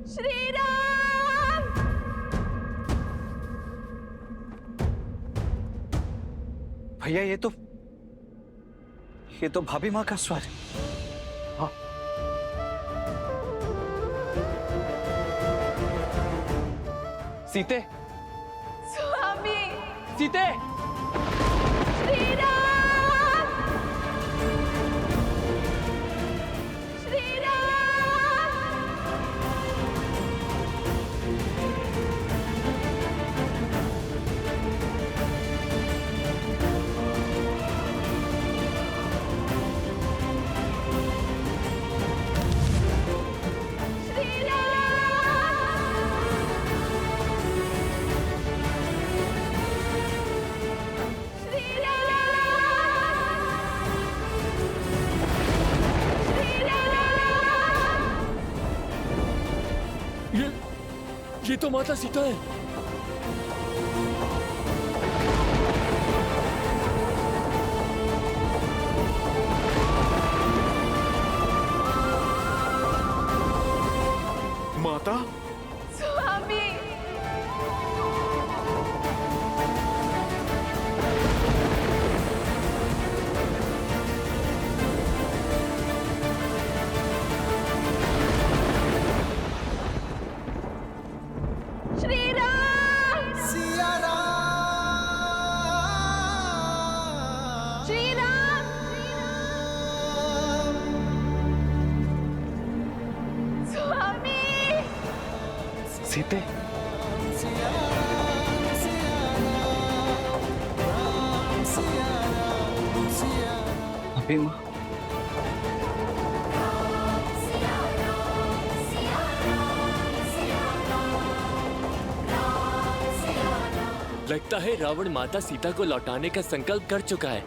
श्री राम। भैया ये तो भाभी माँ का स्वर है। हाँ। सीते, स्वामी। सीते। श्री राम। श्री राम। श्री ये तो माता सीता है। माता, स्वामी। श्री राम। सिया राम, श्री राम। स्वामी। सीते, सिया राम, सिया राम, सिया राम। भाभी माँ। लगता है रावण माता सीता को लौटाने का संकल्प कर चुका है।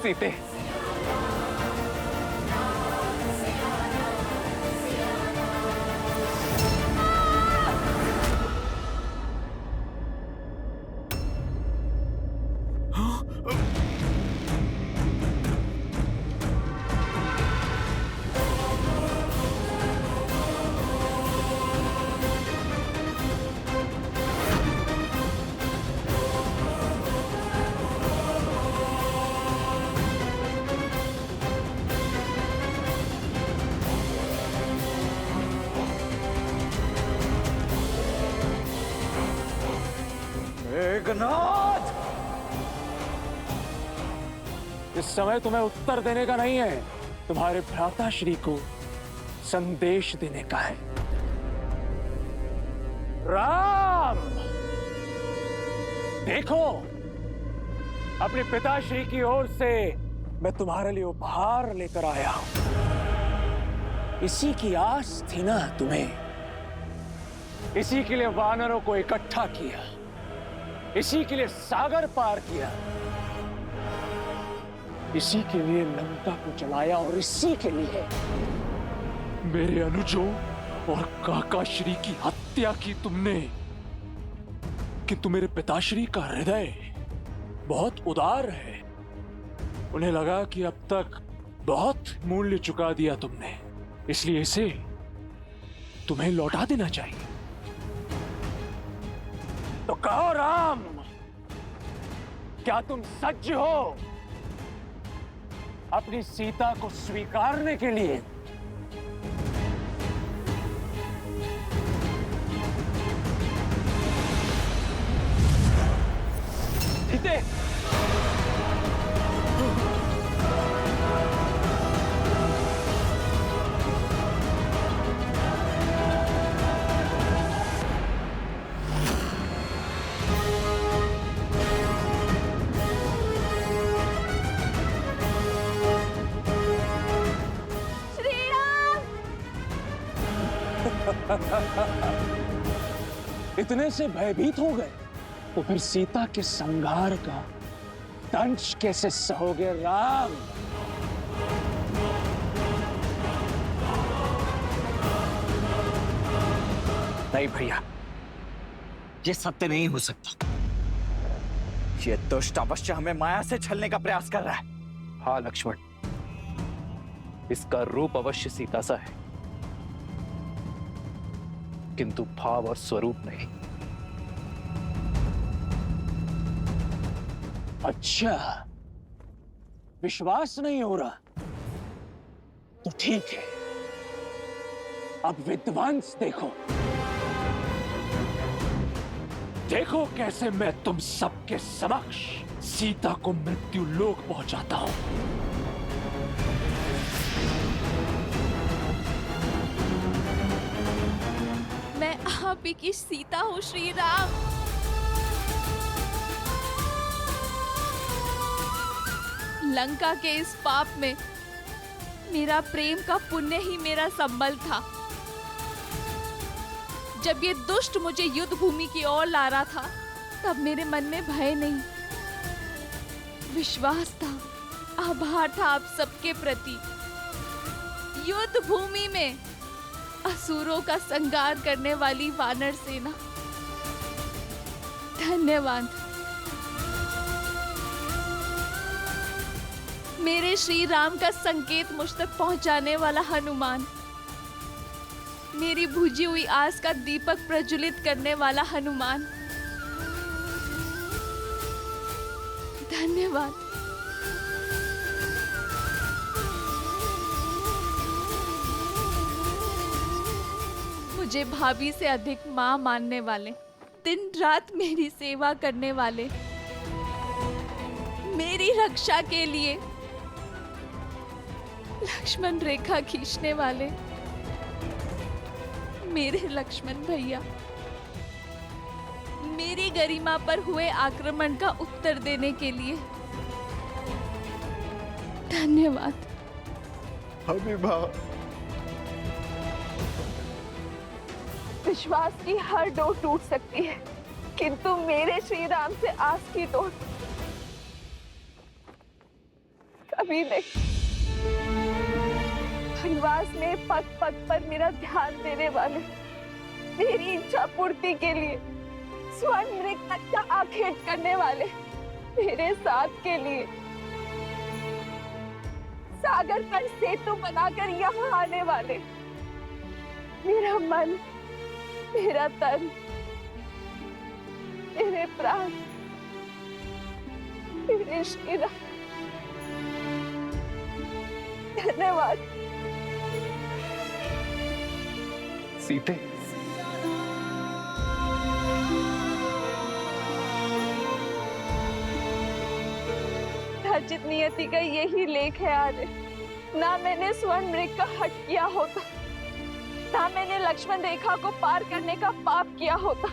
सीते, मेघनाद। इस समय तुम्हें उत्तर देने का नहीं है, तुम्हारे भ्राता श्री को संदेश देने का है। राम, देखो, अपने पिताश्री की ओर से मैं तुम्हारे लिए उपहार लेकर आया हूं। इसी की आस थी ना तुम्हें, इसी के लिए वानरों को इकट्ठा किया, इसी के लिए सागर पार किया, इसी के लिए लंका को जलाया और इसी के लिए मेरे अनुजों और काकाश्री की हत्या की तुमने। किंतु मेरे पिताश्री का हृदय बहुत उदार है। उन्हें लगा कि अब तक बहुत मूल्य चुका दिया तुमने, इसलिए इसे तुम्हें लौटा देना चाहिए। तो कहो राम, क्या तुम सज्ज हो अपनी सीता को स्वीकारने के लिए? सीते, श्री राम। इतने से भयभीत हो गए तो फिर सीता के संहार का दंश कैसे सहोगे राम? नहीं भैया, ये सत्य नहीं हो सकता। ये दुष्ट अवश्य हमें माया से छलने का प्रयास कर रहा है। हाँ लक्ष्मण, इसका रूप अवश्य सीता सा है, किंतु भाव और स्वरूप नहीं। अच्छा, विश्वास नहीं हो रहा तो ठीक है, अब विध्वंस देखो। देखो कैसे मैं तुम सबके समक्ष सीता को मृत्यु लोक पहुंचाता हूं। मैं आप ही की सीता हूँ श्री राम। लंका के इस पाप में मेरा प्रेम का पुण्य ही मेरा संबल था। जब ये दुष्ट मुझे युद्ध भूमि की ओर ला रहा था, तब मेरे मन में भय नहीं, विश्वास था, आभार था आप सबके प्रति। युद्ध भूमि में असुरों का संहार करने वाली वानर सेना, धन्यवाद। मेरे श्री राम का संकेत मुझ तक पहुंचाने वाला हनुमान, मेरी बुझी हुई आस का दीपक प्रज्वलित करने वाला हनुमान, धन्यवाद। मुझे भाभी से अधिक मां मानने वाले, दिन रात मेरी सेवा करने वाले, मेरी रक्षा के लिए लक्ष्मण रेखा खींचने वाले, मेरे लक्ष्मण भैया, मेरी गरिमा पर हुए आक्रमण का उत्तर देने के लिए धन्यवाद। अभिभा, विश्वास की हर डोर टूट सकती है, किंतु मेरे श्री राम से आस की डोर कभी नहीं। वनवास में पग पग पर मेरा ध्यान देने वाले, मेरी इच्छा पूर्ति के लिए स्वर्ण मृग तक का आखेट करने वाले, मेरे साथ के लिए सागर पर सेतु बनाकर यहाँ आने वाले, मेरा मन, मेरा तन, मेरे प्राण, मेरे श्री राम, धन्यवाद। सीते, अर्जित नियति का यही लेख है आर्य। ना मैंने स्वर्ण मृग का हट किया होता, ना मैंने लक्ष्मण रेखा को पार करने का पाप किया होता,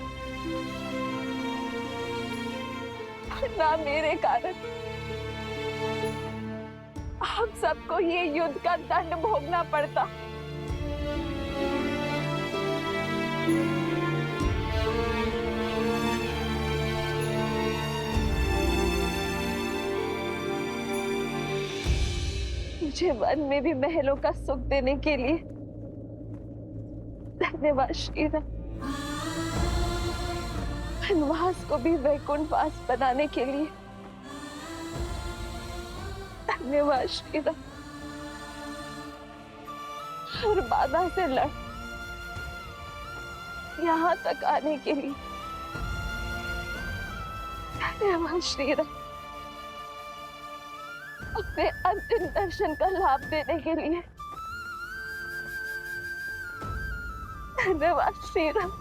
ना मेरे कारण आप सबको ये युद्ध का दंड भोगना पड़ता। मुझे वन में भी महलों का सुख देने के लिए धन्यवाद श्री राम। वनवास को भी वैकुंठ वास बनाने के लिए धन्यवाद श्री राम। हर बाधा से लड़ यहाँ तक आने के लिए धन्यवाद श्री राम। अपने अंतिम दर्शन का लाभ देने के लिए धन्यवाद श्री राम।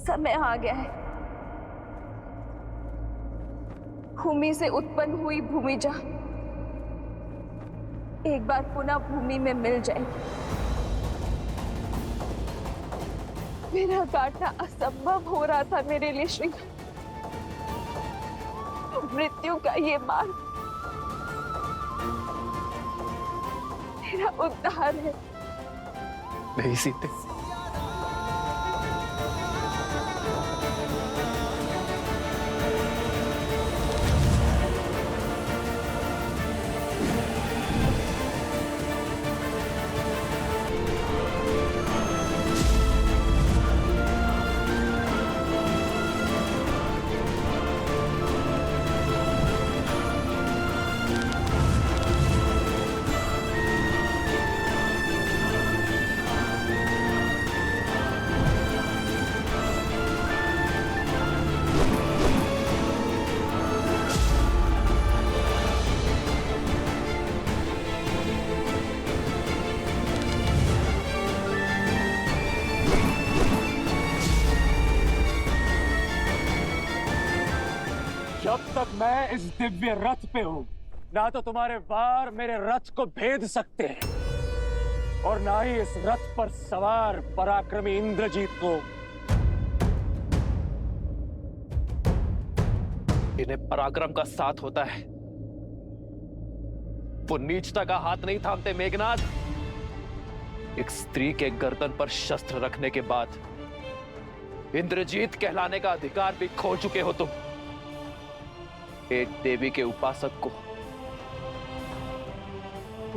समय आ गया है, भूमि से उत्पन्न हुई भूमिजा एक बार पुनः भूमि में मिल जाएगी। मेरा काटना असंभव हो रहा था मेरे लिए श्री, मृत्यु का ये मार्ग मेरा उद्धार है। नहीं सीते, मैं इस दिव्य रथ पे हूं, ना तो तुम्हारे वार मेरे रथ को भेद सकते हैं और ना ही इस रथ पर सवार पराक्रमी इंद्रजीत को। इन्हें पराक्रम का साथ होता है, वो नीचता का हाथ नहीं थामते मेघनाद। एक स्त्री के गर्दन पर शस्त्र रखने के बाद इंद्रजीत कहलाने का अधिकार भी खो चुके हो तुम। एक देवी के उपासक को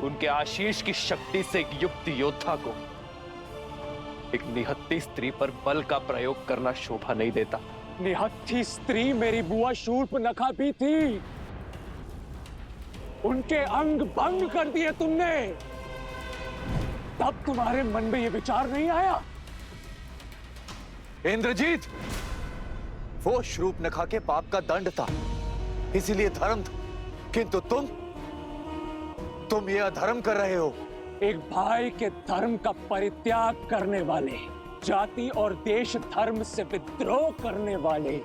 उनके आशीष की शक्ति से युक्त योद्धा को एक निहत्थी स्त्री पर बल का प्रयोग करना शोभा नहीं देता। निहत्थी स्त्री मेरी बुआ शूर्पनखा भी थी, उनके अंग भंग कर दिए तुमने, तब तुम्हारे मन में यह विचार नहीं आया? इंद्रजीत, वो शूर्पनखा के पाप का दंड था, इसीलिए धर्म था, किंतु तुम ये अधर्म कर रहे हो। एक भाई के धर्म का परित्याग करने वाले, जाति और देश धर्म से विद्रोह करने वाले,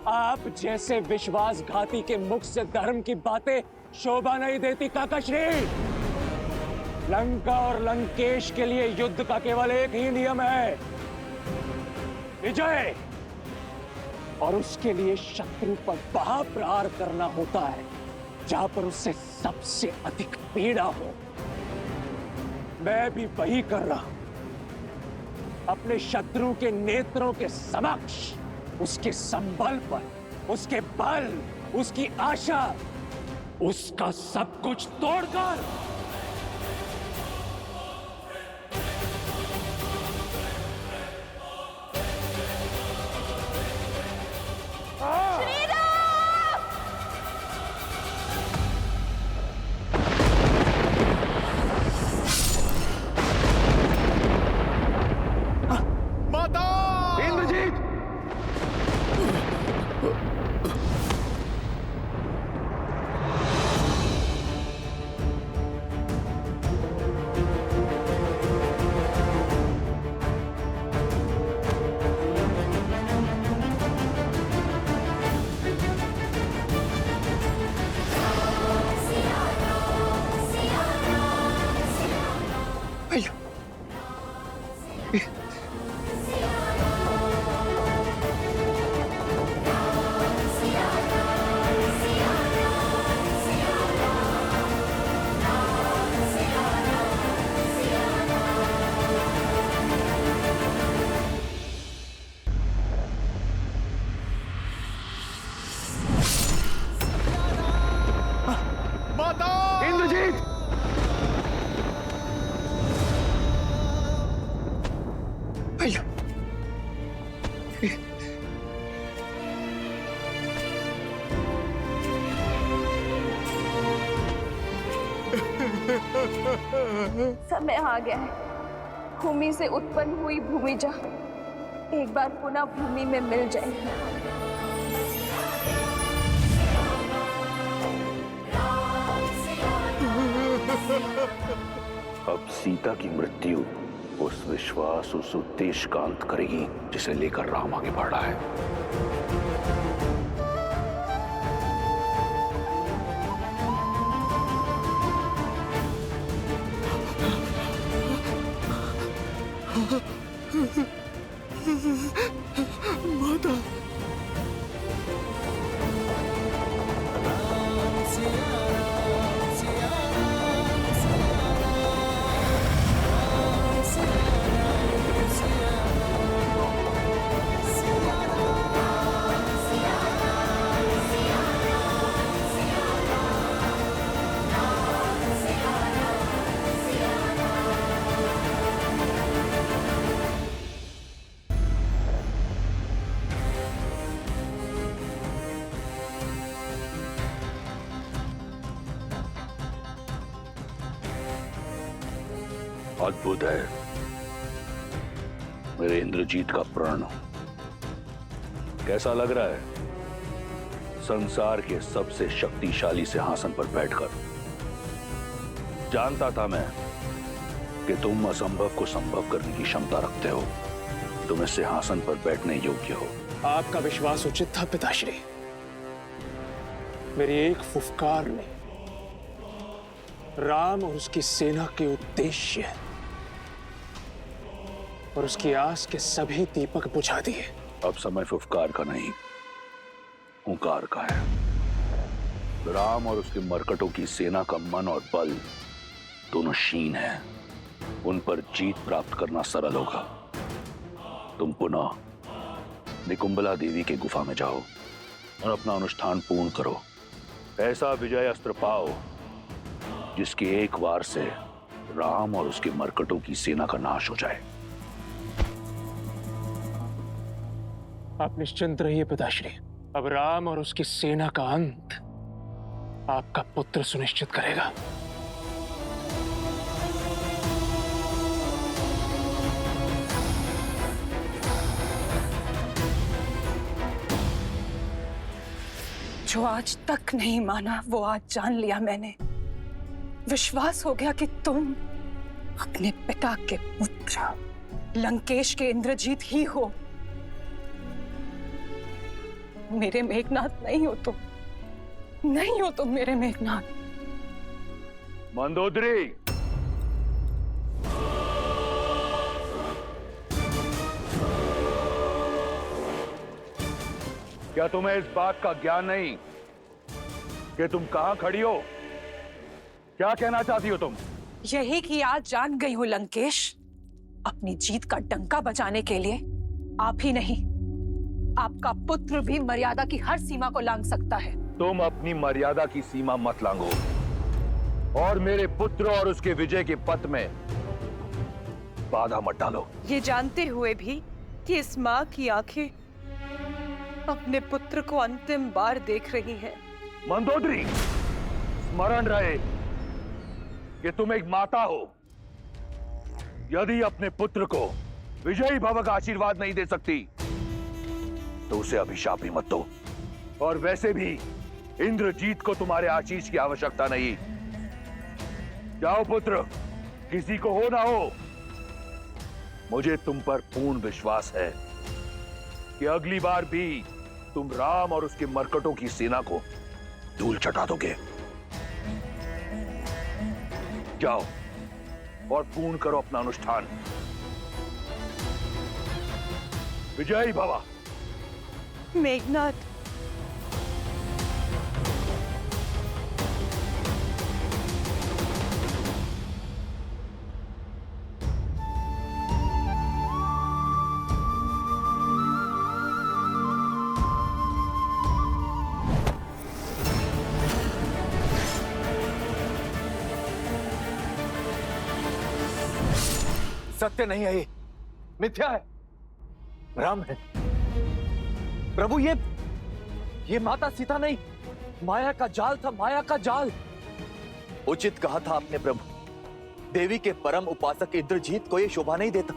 आप जैसे विश्वासघाती के मुख से धर्म की बातें शोभा नहीं देती काकाश्री। लंका और लंकेश के लिए युद्ध का केवल एक ही नियम है, विजय, और उसके लिए शत्रु पर वहां प्रहार करना होता है जहां पर उससे सबसे अधिक पीड़ा हो। मैं भी वही कर रहा हूं, अपने शत्रु के नेत्रों के समक्ष उसके संबल पर, उसके बल, उसकी आशा, उसका सब कुछ तोड़कर समय आ गया है, भूमि से उत्पन्न हुई भूमिजा एक बार पुनः भूमि में मिल जाएगी। अब सीता की मृत्यु उस विश्वास, उस उद्देश्य का अंत करेगी जिसे लेकर राम आगे बढ़ रहा है। माता, अद्भुत है मेरे इंद्रजीत का प्रण। कैसा लग रहा है संसार के सबसे शक्तिशाली सिंहासन पर बैठकर? जानता था मैं कि तुम असंभव को संभव करने की क्षमता रखते हो, तुम इस सिंहासन पर बैठने योग्य हो। आपका विश्वास उचित था पिताश्री, मेरी एक फुफकार ने राम और उसकी सेना के उद्देश्य और उसकी आस के सभी दीपक बुझा दिए। अब समय फुफकार का नहीं, हुंकार का है। राम और उसके मरकटों की सेना का मन और बल दोनों क्षीण हैं। उन पर जीत प्राप्त करना सरल होगा। तुम पुनः निकुंबला देवी के गुफा में जाओ और अपना अनुष्ठान पूर्ण करो। ऐसा विजय अस्त्र पाओ जिसके एक वार से राम और उसके मरकटों की सेना का नाश हो जाए। आप निश्चिंत रहिए पिताश्री। अब राम और उसकी सेना का अंत आपका पुत्र सुनिश्चित करेगा। जो आज तक नहीं माना वो आज जान लिया मैंने। विश्वास हो गया कि तुम अपने पिता के पुत्र लंकेश के इंद्रजीत ही हो। मेरे मेघनाथ नहीं हो तुम, नहीं हो तुम मेरे मेघनाथ। मंदोदरी, क्या तुम्हें इस बात का ज्ञान नहीं कि तुम कहां खड़ी हो? क्या कहना चाहती हो तुम? यही कि आज जान गई हूं लंकेश, अपनी जीत का डंका बजाने के लिए आप ही नहीं, आपका पुत्र भी मर्यादा की हर सीमा को लांघ सकता है। तुम अपनी मर्यादा की सीमा मत लांघो और मेरे पुत्र और उसके विजय के पथ में बाधा मत डालो। ये जानते हुए भी कि इस माँ की आंखें अपने पुत्र को अंतिम बार देख रही हैं। मंदोदरी, स्मरण रहे कि तुम एक माता हो। यदि अपने पुत्र को विजयी भव का आशीर्वाद नहीं दे सकती तो उसे अभिशाप भी मत दो। और वैसे भी इंद्रजीत को तुम्हारे आशीष की आवश्यकता नहीं। जाओ पुत्र, किसी को हो ना हो, मुझे तुम पर पूर्ण विश्वास है कि अगली बार भी तुम राम और उसके मरकटों की सेना को धूल चटा दोगे। जाओ और पूर्ण करो अपना अनुष्ठान। विजयी भव। मेघनाथ, सत्य नहीं है, ये मिथ्या है। राम है प्रभु। ये माता सीता नहीं, माया का जाल था, माया का जाल। उचित कहा था आपने प्रभु। देवी के परम उपासक इंद्रजीत को ये शोभा नहीं देता।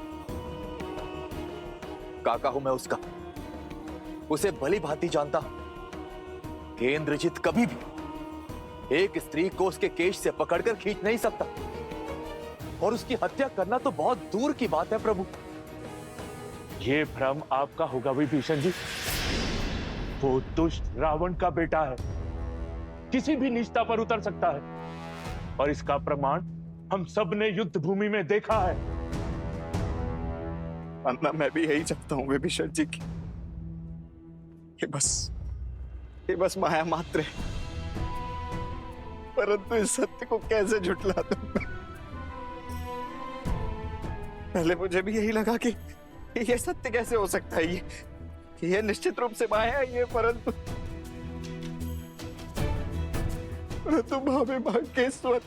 काका हूं मैं उसका, उसे भली भांति जानता हूं कि इंद्रजीत कभी भी एक स्त्री को उसके केश से पकड़कर खींच नहीं सकता, और उसकी हत्या करना तो बहुत दूर की बात है प्रभु। ये भ्रम आपका होगा विभीषण जी। वो दुष्ट रावण का बेटा है, किसी भी निष्ठा पर उतर सकता है, और इसका प्रमाण हम सब ने युद्ध भूमि में देखा है। अन्ना, मैं भी यही चाहता हूं विभीषण जी की। ये बस माया मात्र है, परंतु इस सत्य को कैसे झुठला दूं मैं? पहले मुझे भी यही लगा कि ये सत्य कैसे हो सकता है। ये निश्चित रूप से माया है ये, परंतु भावे भाग्येश्वर